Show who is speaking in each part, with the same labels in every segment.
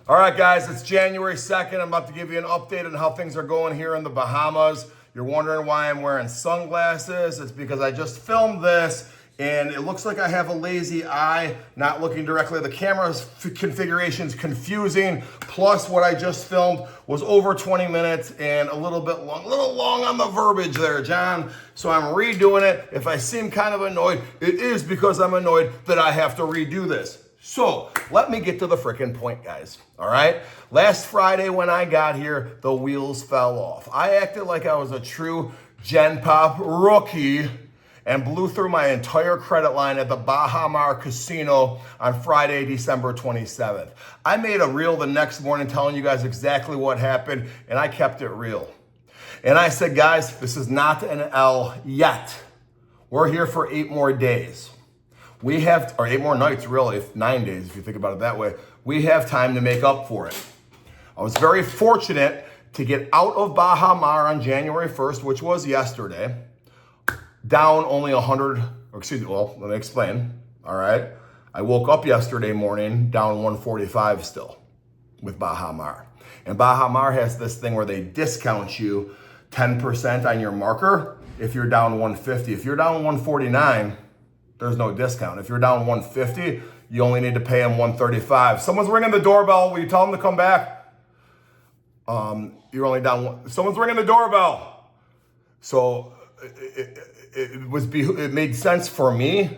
Speaker 1: All right, guys, it's January 2nd. I'm about to give you an update on how things are going here in the Bahamas. You're wondering why I'm wearing sunglasses. It's because I just filmed this and it looks like I have a lazy eye, not looking directly at the camera's configuration is confusing. Plus what I just filmed was over 20 minutes and a little long on the verbiage there, John. So I'm redoing it. If I seem kind of annoyed, it is because I'm annoyed that I have to redo this. So let me get to the frickin' point, guys. All right. Last Friday when I got here, the wheels fell off. I acted like I was a true Gen Pop rookie and blew through my entire credit line at the Baha Mar Casino on Friday, December 27th. I made a reel the next morning telling you guys exactly what happened, and I kept it real. And I said, guys, this is not an L yet. We're here for 8 more days. We have, or 8 more nights, really, if 9 days, if you think about it that way. We have time to make up for it. I was very fortunate to get out of Baha Mar on January 1st, which was yesterday, down only 100, or excuse me, well, let me explain, all right? I woke up yesterday morning down 145 still with Baha Mar. And Baha Mar has this thing where they discount you 10% on your marker if you're down 150. If you're down 149, there's no discount. If you're down 150, you only need to pay them 135. Someone's ringing the doorbell. Will you tell them to come back? You're only down one. Someone's ringing the doorbell. So it made sense for me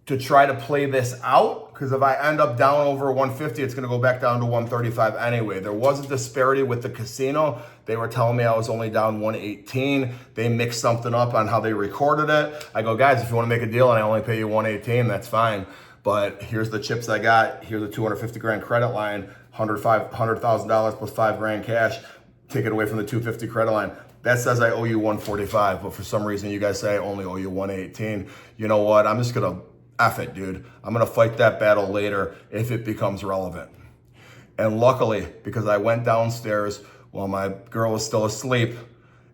Speaker 1: to try to play this out, because if I end up down over 150, it's going to go back down to 135 anyway. There was a disparity with the casino. They were telling me I was only down 118. They mixed something up on how they recorded it. I go, guys, if you want to make a deal and I only pay you 118, that's fine. But here's the chips I got. Here's the 250 grand credit line, $100,000 plus 5 grand cash. Take it away from the 250 credit line. That says I owe you 145, but for some reason you guys say I only owe you 118. You know what? I'm just going to F it, dude. I'm going to fight that battle later if it becomes relevant. And luckily, because I went downstairs while my girl was still asleep,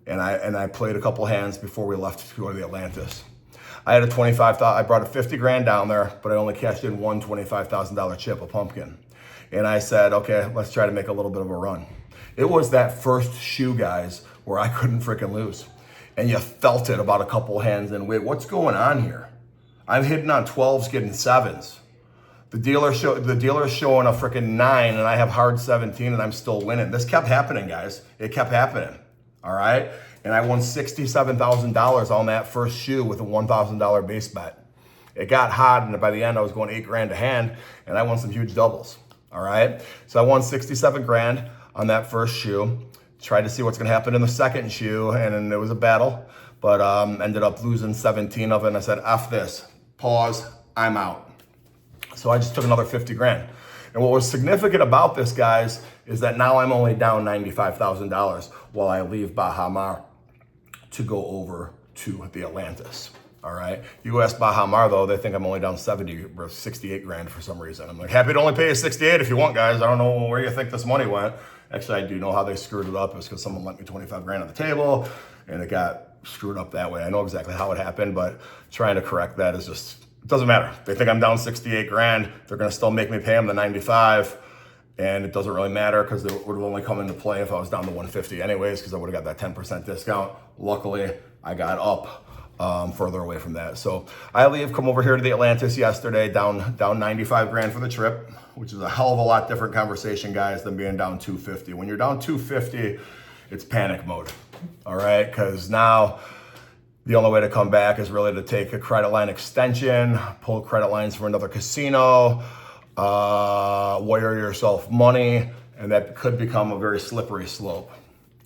Speaker 1: and I played a couple hands before we left to go to the Atlantis. I had a I brought a 50 grand down there, but I only cashed in one $25,000 chip, a pumpkin. And I said, okay, let's try to make a little bit of a run. It was that first shoe, guys, where I couldn't freaking lose. And you felt it about a couple hands in. Wait, what's going on here? I'm hitting on 12s, getting 7s. The dealer's showing a freaking 9, and I have hard 17, and I'm still winning. This kept happening, guys. It kept happening, all right? And I won $67,000 on that first shoe with a $1,000 base bet. It got hot, and by the end, I was going 8 grand a hand, and I won some huge doubles, all right? So I won 67 grand on that first shoe. Tried to see what's gonna happen in the second shoe, and it was a battle, but ended up losing 17 of it, and I said, F this, pause, I'm out. So I just took another 50 grand. And what was significant about this, guys, is that now I'm only down $95,000 while I leave Baha Mar to go over to the Atlantis. All right. You ask Baha Mar, though, they think I'm only down 70 or 68 grand for some reason. I'm like, happy to only pay you 68 if you want, guys. I don't know where you think this money went. Actually, I do know how they screwed it up. It's because someone lent me 25 grand on the table and it got screwed up that way. I know exactly how it happened, but trying to correct that is just, it doesn't matter. They think I'm down 68 grand. They're going to still make me pay them the 95. And it doesn't really matter because it would have only come into play if I was down to 150 anyways, because I would have got that 10% discount. Luckily, I got up further away from that. So I come over here to the Atlantis yesterday, down 95 grand for the trip, which is a hell of a lot different conversation, guys, than being down 250. When you're down 250, it's panic mode, all right? Because now the only way to come back is really to take a credit line extension, pull credit lines from another casino, wire yourself money, and that could become a very slippery slope,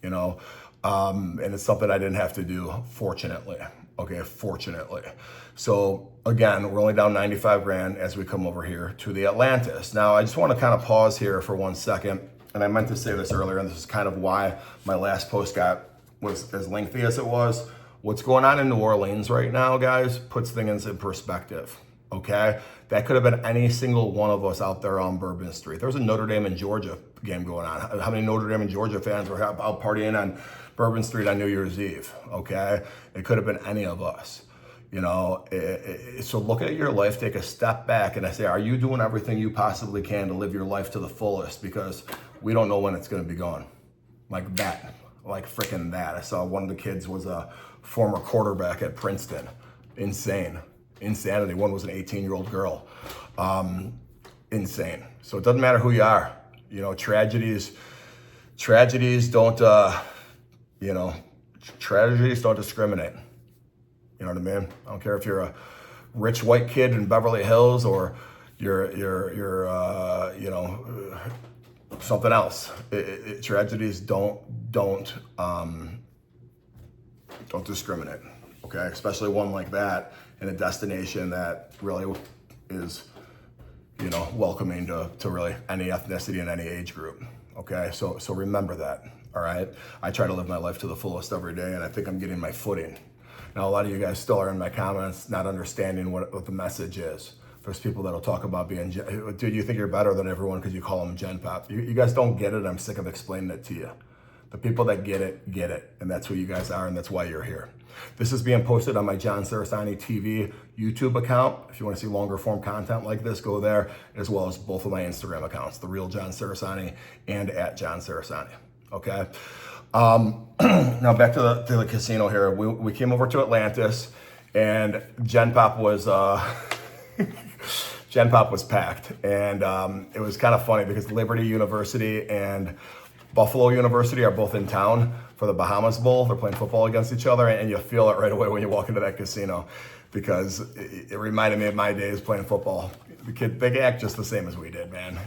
Speaker 1: you know? And it's something I didn't have to do, fortunately. Okay, fortunately. So again, we're only down 95 grand as we come over here to the Atlantis. Now, I just want to kind of pause here for 1 second. And I meant to say this earlier, and this is kind of why my last post was as lengthy as it was. What's going on in New Orleans right now, guys, puts things in perspective, okay? That could have been any single one of us out there on Bourbon Street. There was a Notre Dame and Georgia game going on. How many Notre Dame and Georgia fans were out partying on Bourbon Street on New Year's Eve, okay? It could have been any of us. So look at your life, take a step back, and I say, are you doing everything you possibly can to live your life to the fullest? Because we don't know when it's going to be gone. Like that, like freaking that. I saw one of the kids was a former quarterback at Princeton. Insanity. One was an 18-year-old girl. Insane. So it doesn't matter who you are. Tragedies don't, tragedies don't discriminate. You know what I mean? I don't care if you're a rich white kid in Beverly Hills or you're something else. Tragedies don't discriminate. Okay, especially one like that in a destination that really is, welcoming to really any ethnicity and any age group. Okay, so remember that. All right, I try to live my life to the fullest every day, and I think I'm getting my footing. Now, a lot of you guys still are in my comments not understanding what the message is. There's people that'll talk about being, dude, you think you're better than everyone because you call them Gen Pop. You guys don't get it. I'm sick of explaining it to you. The people that get it, and that's who you guys are, and that's why you're here. This is being posted on my John Sarasani TV YouTube account. If you want to see longer form content like this, go there, as well as both of my Instagram accounts, The Real John Sarasani and @John Sarasani. Okay. Now back to the casino here. We came over to Atlantis, and Gen Pop was packed, and it was kind of funny because Liberty University and Buffalo University are both in town for the Bahamas Bowl. They're playing football against each other, and you feel it right away when you walk into that casino because it reminded me of my days playing football. They act just the same as we did, man.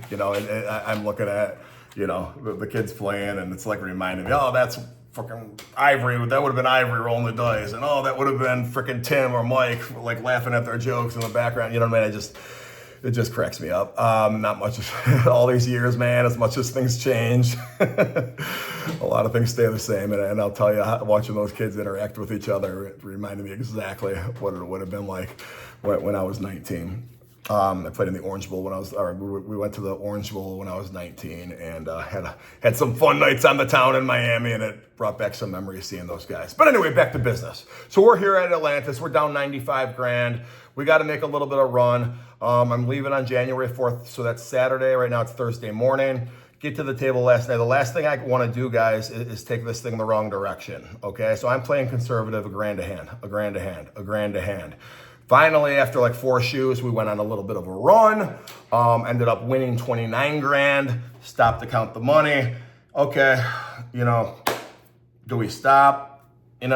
Speaker 1: I'm looking at, the kids playing, and it's like reminding me, oh, that's fucking Ivory. That would have been Ivory rolling the dice, and oh, that would have been freaking Tim or Mike, like laughing at their jokes in the background. You know what I mean? It just cracks me up. Not much, all these years, man, as much as things change, a lot of things stay the same. And I'll tell you, watching those kids interact with each other, it reminded me exactly what it would have been like when I was 19. I played in the Orange Bowl we went to the Orange Bowl when I was 19, and had some fun nights on the town in Miami, and it brought back some memories seeing those guys. But anyway, back to business. So we're here at Atlantis. We're down 95 grand. We got to make a little bit of run. I'm leaving on January 4th, so that's Saturday. Right now it's Thursday morning. Get to the table last night. The last thing I want to do, guys, is take this thing the wrong direction. Okay, so I'm playing conservative, a grand a hand. Finally, after like 4 shoes, we went on a little bit of a run. Ended up winning 29 grand. Stopped to count the money. Okay, do we stop? We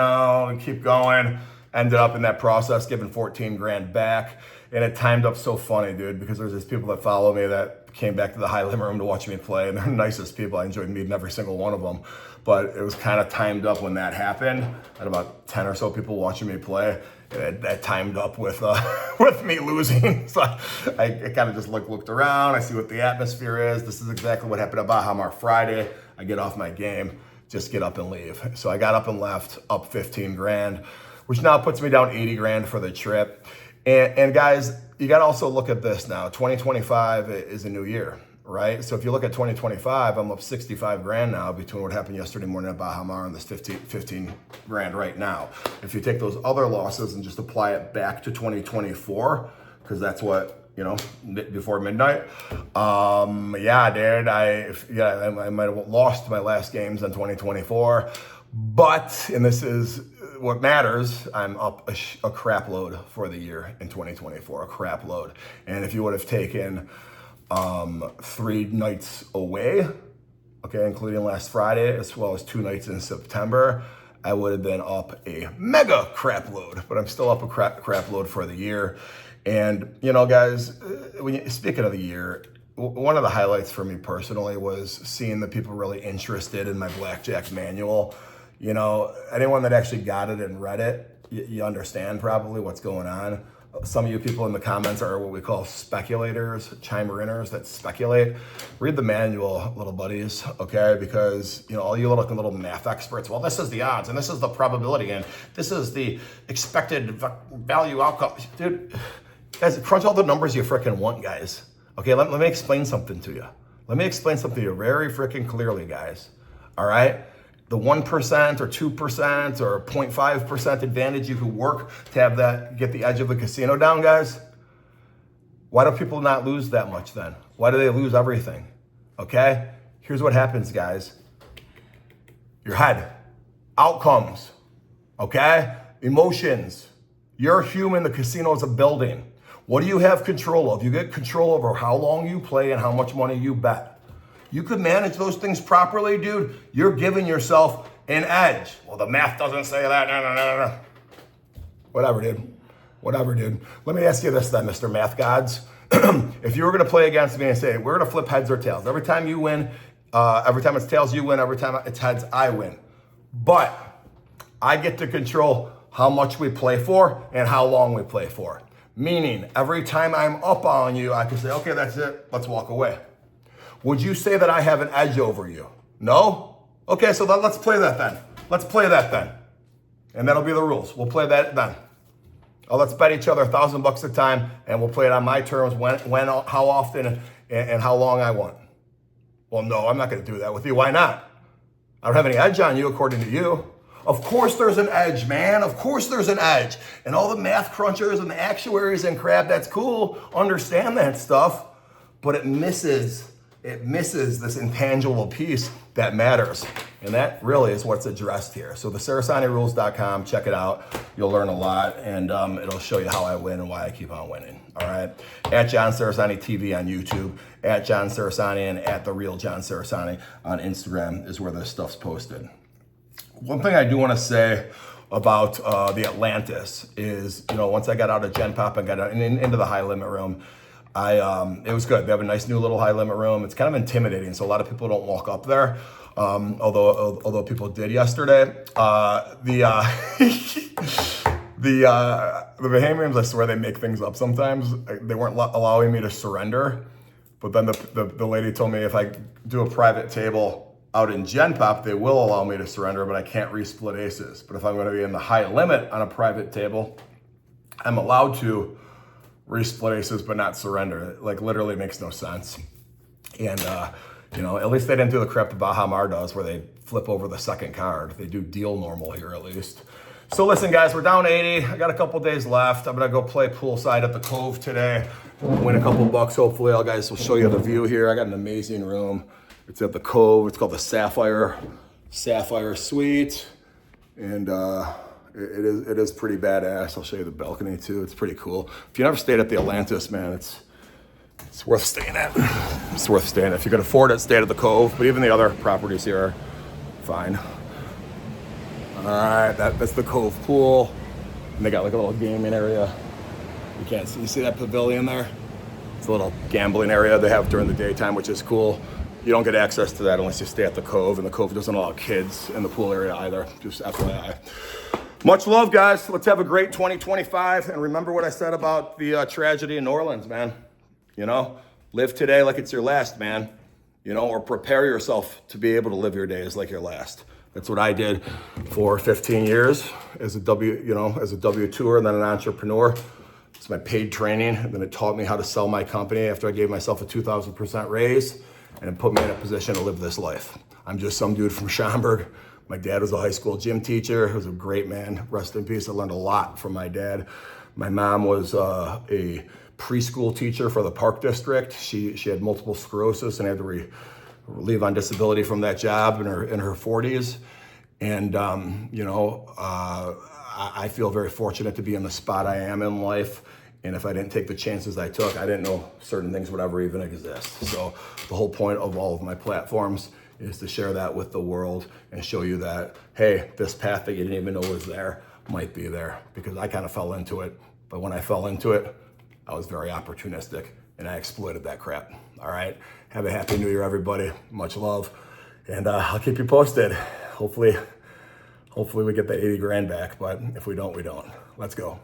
Speaker 1: keep going. Ended up in that process giving 14 grand back. And it timed up so funny, dude, because there's these people that follow me that came back to the high limit room to watch me play, and they're the nicest people. I enjoyed meeting every single one of them. But it was kind of timed up when that happened. I had about 10 or so people watching me play. That timed up with with me losing. So I kind of just looked around. I see what the atmosphere is. This is exactly what happened at Bahamar Friday. I get off my game, just get up and leave. So I got up and left, up 15 grand, which now puts me down 80 grand for the trip. And guys, you got to also look at this now. 2025 is a new year, right? So if you look at 2025, I'm up 65 grand now between what happened yesterday morning at Bahamar and this 15 grand right now. If you take those other losses and just apply it back to 2024, because that's what, before midnight. Yeah, dude, I might have lost my last games in 2024, but, and this is what matters, I'm up a crap load for the year in 2024, a crap load. And if you would have taken 3 nights away, okay, including last Friday, as well as 2 nights in September, I would have been up a mega crap load, but I'm still up a crap load for the year. And, guys, speaking of the year, one of the highlights for me personally was seeing the people really interested in my Blackjack manual. Anyone that actually got it and read it, you understand probably what's going on. Some of you people in the comments are what we call speculators, chimer-inners that speculate. Read the manual, little buddies, okay? Because, all you little math experts, well, this is the odds, and this is the probability, and this is the expected value outcome. Dude, guys, crunch all the numbers you frickin' want, guys. Okay, let me explain something to you. Let me explain something to you very frickin' clearly, guys. All right? the 1% or 2% or 0.5% advantage you could work to have that, get the edge of the casino down, guys? Why do people not lose that much then? Why do they lose everything? Okay? Here's what happens, guys. Your head, outcomes, okay? Emotions. You're human, the casino is a building. What do you have control of? You get control over how long you play and how much money you bet. You could manage those things properly, dude. You're giving yourself an edge. Well, the math doesn't say that. No. Whatever, dude. Whatever, dude. Let me ask you this then, Mr. Math Gods. If you were going to play against me and say, we're going to flip heads or tails. Every time you win, every time it's tails, you win. Every time it's heads, I win. But I get to control how much we play for and how long we play for. Meaning, every time I'm up on you, I can say, okay, that's it. Let's walk away. Would you say that I have an edge over you? No? Okay, so let's play that then. Let's play that then. And that'll be the rules. We'll play that then. Let's bet each other $1,000 a time, and we'll play it on my terms, when, how often, and how long I want. Well, no, I'm not going to do that with you. Why not? I don't have any edge on you, according to you. Of course there's an edge, man. Of course there's an edge. And all the math crunchers and the actuaries and crap, that's cool. Understand that stuff. But it misses this intangible piece that matters. And that really is what's addressed here. So the SarasaniRules.com, check it out. You'll learn a lot, and it'll show you how I win and why I keep on winning. All right. At John Sarasani TV on YouTube, at John Sarasani, and at The Real John Sarasani on Instagram is where this stuff's posted. One thing I do want to say about the Atlantis is, once I got out of Gen Pop and got into the high limit room, it was good. They have a nice new little high limit room. It's kind of intimidating, so a lot of people don't walk up there. Although people did yesterday. The Bahamians, I swear they make things up sometimes. They weren't allowing me to surrender, but then the lady told me if I do a private table out in Gen Pop, they will allow me to surrender, but I can't resplit aces. But if I'm going to be in the high limit on a private table, I'm allowed to resplit aces, but not surrender. It literally makes no sense. And, at least they didn't do the crap that Bahamar does where they flip over the second card. They do deal normal here at least. So listen, guys, we're down 80. I got a couple days left. I'm going to go play poolside at the Cove today. Win a couple bucks, hopefully. Guys, will show you the view here. I got an amazing room. It's at the Cove. It's called the Sapphire Suite. And it is pretty badass. I'll show you the balcony too. It's pretty cool. If you never stayed at the Atlantis, man, it's worth staying at. It's worth staying at. If you can afford it, stay at the Cove. But even the other properties here are fine. All right, that's the Cove pool. And they got a little gaming area. You can't see. You see that pavilion there? It's a little gambling area they have during the daytime, which is cool. You don't get access to that unless you stay at the Cove, and the Cove doesn't allow kids in the pool area either. Just FYI. Much love, guys. Let's have a great 2025. And remember what I said about the tragedy in New Orleans, man. Live today like it's your last, man. Or prepare yourself to be able to live your days like your last. That's what I did for 15 years as a W-2er and then an entrepreneur. It's my paid training. And then it taught me how to sell my company after I gave myself a 2,000% raise. And it put me in a position to live this life. I'm just some dude from Schaumburg. My dad was a high school gym teacher. He was a great man. Rest in peace. I learned a lot from my dad. My mom was a preschool teacher for the Park District. She had multiple sclerosis and had to leave on disability from that job in her 40s. And, I feel very fortunate to be in the spot I am in life. And if I didn't take the chances I took, I didn't know certain things would ever even exist. So the whole point of all of my platforms is to share that with the world and show you that, hey, this path that you didn't even know was there might be there, because I kind of fell into it. But when I fell into it, I was very opportunistic and I exploited that crap. All right. Have a happy new year, everybody. Much love. And I'll keep you posted. Hopefully we get the 80 grand back, but if we don't, we don't. Let's go.